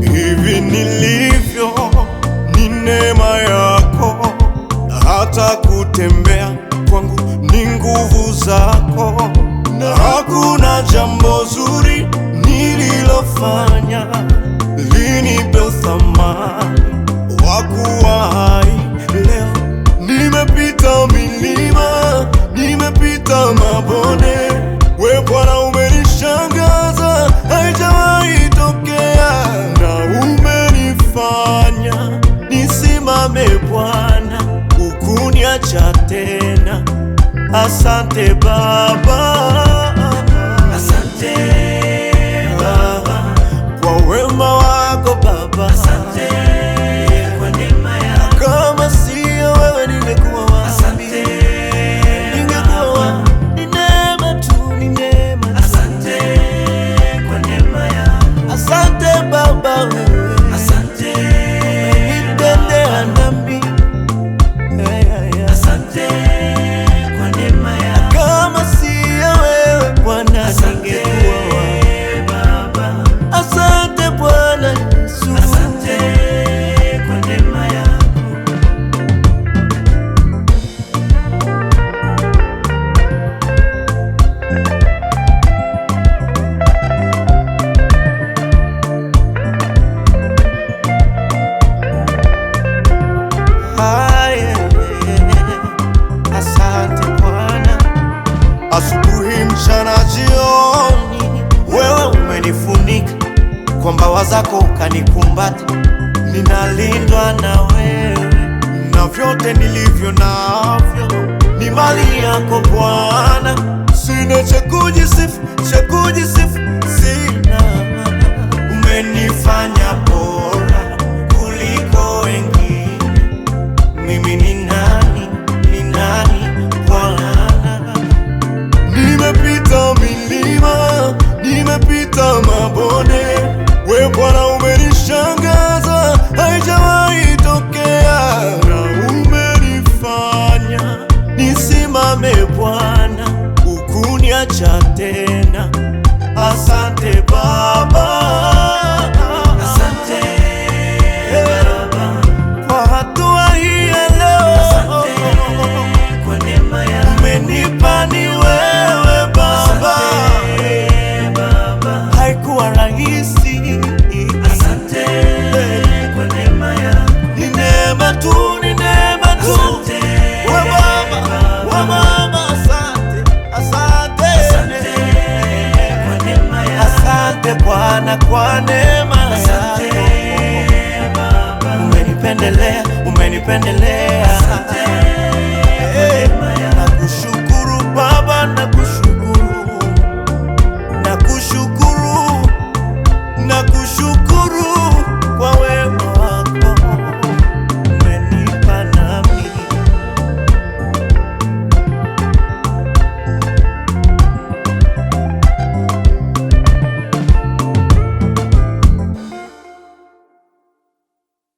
Hivi nilivyo ni neema yako, hata kutembea kwangu ni nguvu zako, na hakuna jambo zuri nililofanya linipe thamani wa kuwa hai leo. Nimepita milima, nimepita mabonde, we Bwana umenishangaza, haijawahi tokea, na umenifanya nisimame Bwana, hukuniacha tena. Asante Baba, Asante Baba, kwa wema wako Baba, asante kwa neema yako, kama sio wewe ningekuwa wapi? asante Ningekuwa wapi? Ni neema tu, ni neema tu. asante kwa neema yako, Asante Baba, wewe asante umenitendea dhambi. asante kwa neema yako, Kama sio wewe Bwana ningekuwa wapi? Baba, Asante Bwana Yesu, asante kwa neema yako. asante Bwana. Asubuhi, mchana, jioni, wewe umenifunika kwa mbawa zako ukanikumbata. Ninalindwa na wewe, na vyote nilivyo navyo ni mali yako Bwana. Sina cha kujisifu, cha kujisifu sina. Umenifanya bora kuliko wengine. Mimi ni nani, ni nani Bwana? Nimepita milima, nimepita mabonde, we Bwana umenishangaza, haijawahi tokea, na umenifanya nisimame Bwana, hukuniacha tena. Asante Baba, Asante Baba, kwa hatua hii ya leo. asante kwa neema yako, Umenipa ni wewe Baba, asante Baba, haikuwa rahisi. asante kwa neema yako, Ni neema tu, ni neema tu. asante We Baba, asante, asante. asante kwa neema yako, Asante Bwana kwa neema asante yako. Baba, Umenipendelea, umenipendelea. asante